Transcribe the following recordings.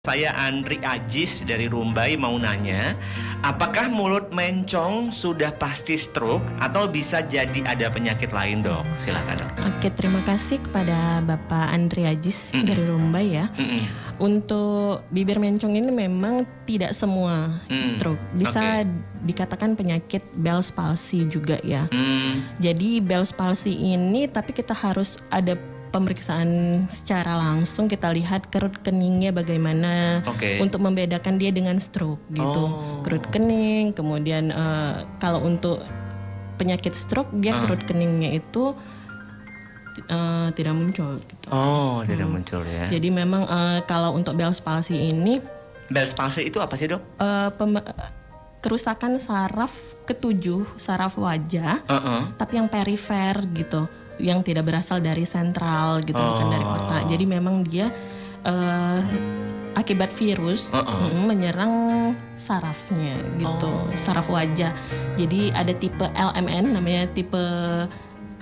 Saya Andri Ajis dari Rumbai mau nanya, apakah mulut mencong sudah pasti stroke atau bisa jadi ada penyakit lain, Dok? Silakan, Dok. Oke, terima kasih kepada Bapak Andri Ajis dari Rumbai ya. Untuk bibir mencong ini memang tidak semua stroke. Bisa dikatakan penyakit Bell's palsy juga ya. Jadi Bell's palsy ini tapi kita harus ada pemeriksaan secara langsung, kita lihat kerut keningnya bagaimana untuk membedakan dia dengan stroke gitu. Kerut kening, kemudian kalau untuk penyakit stroke dia kerut keningnya itu tidak muncul gitu. Tidak muncul ya. Jadi memang kalau untuk Bell's palsy ini, Bell's palsy itu apa sih, Dok? Kerusakan saraf ketujuh, saraf wajah, tapi yang perifer gitu, yang tidak berasal dari sentral gitu, bukan dari otak. Jadi memang dia akibat virus menyerang sarafnya gitu, saraf wajah. Jadi ada tipe LMN, namanya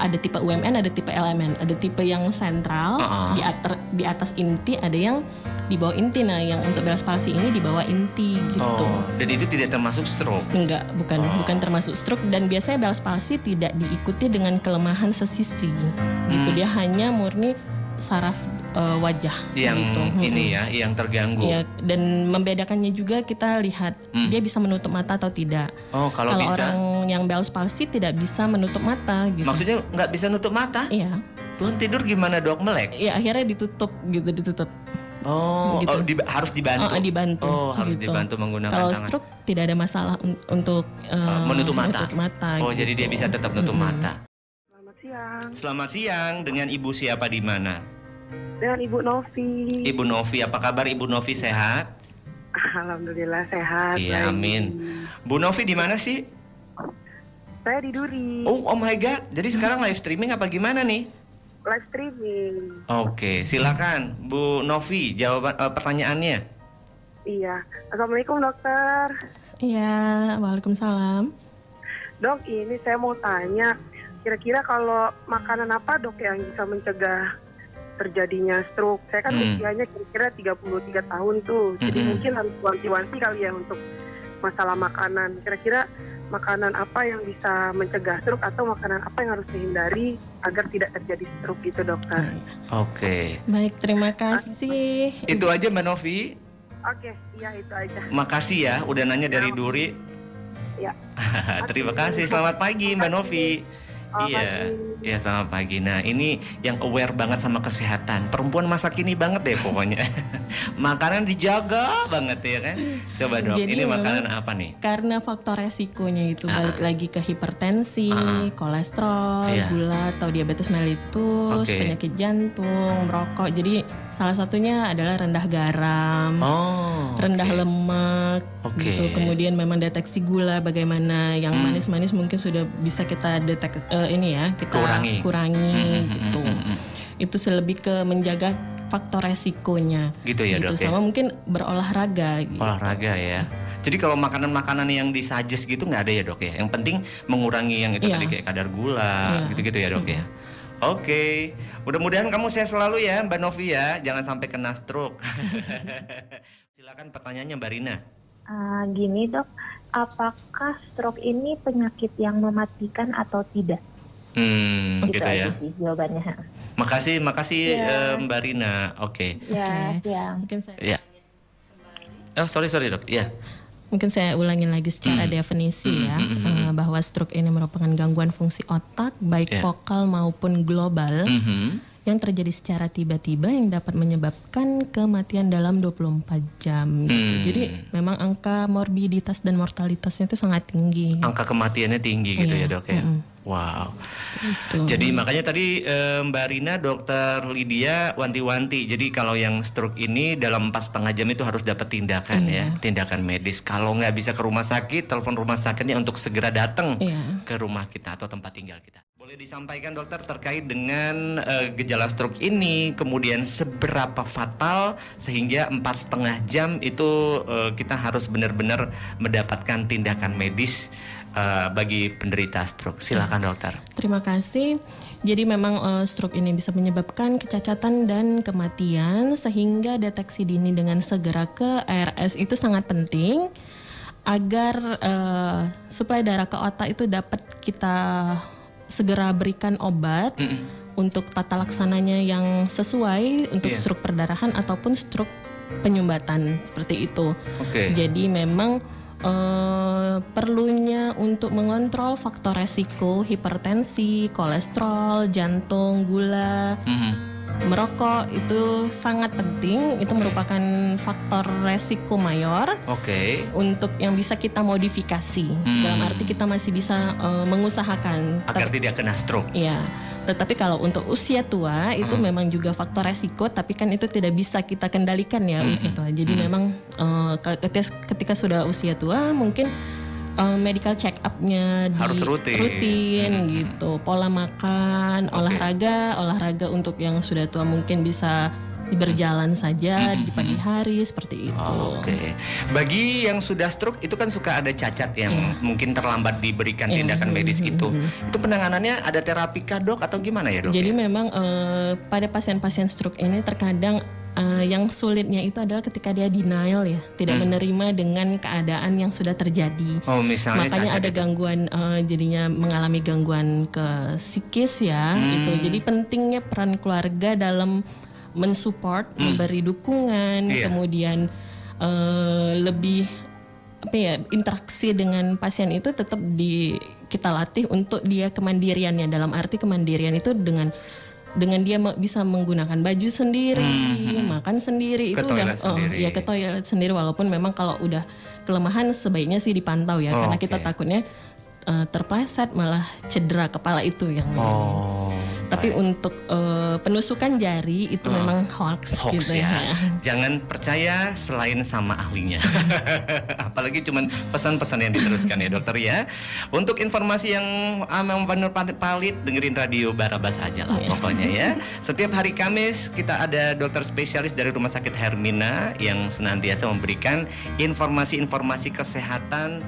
ada tipe UMN, ada tipe LMN, ada tipe yang sentral di atas inti, ada yang di bawah inti. Nah, yang untuk Bell's palsy ini di bawah inti gitu. Dan itu tidak termasuk stroke? Enggak, bukan termasuk stroke. Dan biasanya Bell's palsy tidak diikuti dengan kelemahan sesisi gitu. Dia hanya murni saraf wajah yang gitu. Ini ya, yang terganggu. Ya, dan membedakannya juga kita lihat dia bisa menutup mata atau tidak. Kalau bisa, orang yang Bell's palsy tidak bisa menutup mata gitu. Maksudnya nggak bisa nutup mata? Iya. Tuhan tidur gimana, Dok? Melek? Iya, akhirnya ditutup gitu, ditutup. Gitu. Harus dibantu. Dibantu. Harus gitu. dibantu menggunakan Kalau tangan. stroke tidak ada masalah untuk menutup mata. Gitu. Jadi dia bisa tetap menutup mata. Selamat siang. Selamat siang. Dengan Ibu siapa di mana? Dengan Ibu Novi. Ibu Novi, apa kabar Ibu Novi, sehat? Alhamdulillah sehat. Iya, amin. Bu Novi di mana sih? Saya di Duri. Oh my God. Jadi sekarang live streaming apa gimana nih? Live streaming. Oke, silakan Bu Novi jawaban pertanyaannya. Iya. Assalamualaikum dokter. Iya, waalaikumsalam. Dok, ini saya mau tanya, kira-kira kalau makanan apa dok yang bisa mencegah terjadinya stroke? Saya kan usianya kira-kira 33 tahun tuh. Jadi mungkin harus wanti-wanti kali ya untuk masalah makanan. Kira-kira makanan apa yang bisa mencegah stroke atau makanan apa yang harus dihindari agar tidak terjadi stroke gitu dokter? Oke. Baik, terima kasih. Itu aja Mbak Novi. Oke, iya itu aja. Makasih ya udah nanya dari Duri. Ya. Terima kasih. Selamat pagi Mbak Novi. Iya, iya selamat pagi. Nah ini yang aware banget sama kesehatan. Perempuan masa kini banget deh pokoknya. Makanan dijaga banget ya kan. Coba Dok, Jadi ini makanan apa nih? Karena faktor resikonya itu balik lagi ke hipertensi, kolesterol, gula atau diabetes mellitus, penyakit jantung, merokok. Jadi salah satunya adalah rendah garam, rendah lemak, gitu. Kemudian memang deteksi gula bagaimana, yang manis-manis mungkin sudah bisa kita kita kurangi gitu. Itu lebih ke menjaga faktor resikonya. Gitu ya Dok. Sama mungkin berolahraga. Gitu. Olahraga ya. Jadi kalau makanan-makanan yang disuggest gitu nggak ada ya Dok ya. Yang penting mengurangi yang itu tadi kayak kadar gula, gitu-gitu ya Dok ya. Oke, mudah-mudahan kamu sehat selalu ya Mbak Novi ya. Jangan sampai kena stroke. Silakan pertanyaannya Mbak Rina. Gini Dok, apakah stroke ini penyakit yang mematikan atau tidak? Gitu ya. Sih jawabannya. Makasih Mbak Rina. Oke. Ya. Mungkin saya sorry Dok. Ya. Mungkin saya ulangin lagi secara definisi ya, bahwa stroke ini merupakan gangguan fungsi otak baik vokal maupun global yang terjadi secara tiba-tiba yang dapat menyebabkan kematian dalam 24 jam gitu. Jadi memang angka morbiditas dan mortalitasnya itu sangat tinggi. Angka kematiannya tinggi gitu ya Dok ya. Wow. Jadi makanya tadi Mbak Rina, Dokter Lydia wanti-wanti. Jadi kalau yang stroke ini dalam 4,5 jam itu harus dapat tindakan ya, tindakan medis. Kalau nggak bisa ke rumah sakit, telepon rumah sakitnya untuk segera datang ke rumah kita atau tempat tinggal kita. Boleh disampaikan dokter terkait dengan gejala stroke ini, kemudian seberapa fatal sehingga 4,5 jam itu kita harus benar-benar mendapatkan tindakan medis bagi penderita stroke. Silakan dokter. Terima kasih. Jadi memang stroke ini bisa menyebabkan kecacatan dan kematian, sehingga deteksi dini dengan segera ke ARS itu sangat penting agar suplai darah ke otak itu dapat kita segera berikan obat untuk tata laksananya yang sesuai untuk stroke perdarahan ataupun stroke penyumbatan seperti itu. Jadi memang perlunya untuk mengontrol faktor resiko hipertensi, kolesterol, jantung, gula, merokok itu sangat penting. Itu merupakan faktor resiko mayor untuk yang bisa kita modifikasi. Dalam arti kita masih bisa mengusahakan agar tidak kena stroke. Iya. Tetapi kalau untuk usia tua itu memang juga faktor resiko, tapi kan itu tidak bisa kita kendalikan ya usia tua. Jadi memang ketika sudah usia tua mungkin medical check up-nya harus rutin gitu. Pola makan, olahraga untuk yang sudah tua mungkin bisa berjalan saja di pagi hari seperti itu. Bagi yang sudah stroke itu kan suka ada cacat yang mungkin terlambat diberikan tindakan medis itu. Itu penanganannya ada terapi kah dok atau gimana ya dok? Jadi memang pada pasien-pasien stroke ini terkadang yang sulitnya itu adalah ketika dia denial ya, tidak menerima dengan keadaan yang sudah terjadi. Makanya ada gangguan, jadinya mengalami gangguan ke psikis ya. Gitu. Jadi pentingnya peran keluarga dalam mensupport, memberi dukungan, kemudian lebih interaksi dengan pasien itu tetap kita latih untuk dia kemandiriannya. Dalam arti kemandirian itu dengan dia bisa menggunakan baju sendiri, makan sendiri, ke itu udah ke toilet sendiri. Walaupun memang kalau udah kelemahan sebaiknya sih dipantau ya, karena kita takutnya terpleset malah cedera kepala itu yang tapi untuk penusukan jari itu memang hoax gitu ya. Jangan percaya selain sama ahlinya. Apalagi cuman pesan-pesan yang diteruskan ya dokter ya. Untuk informasi yang benar valid, dengerin radio Barabas aja lah pokoknya ya. Setiap hari Kamis kita ada dokter spesialis dari Rumah Sakit Hermina yang senantiasa memberikan informasi-informasi kesehatan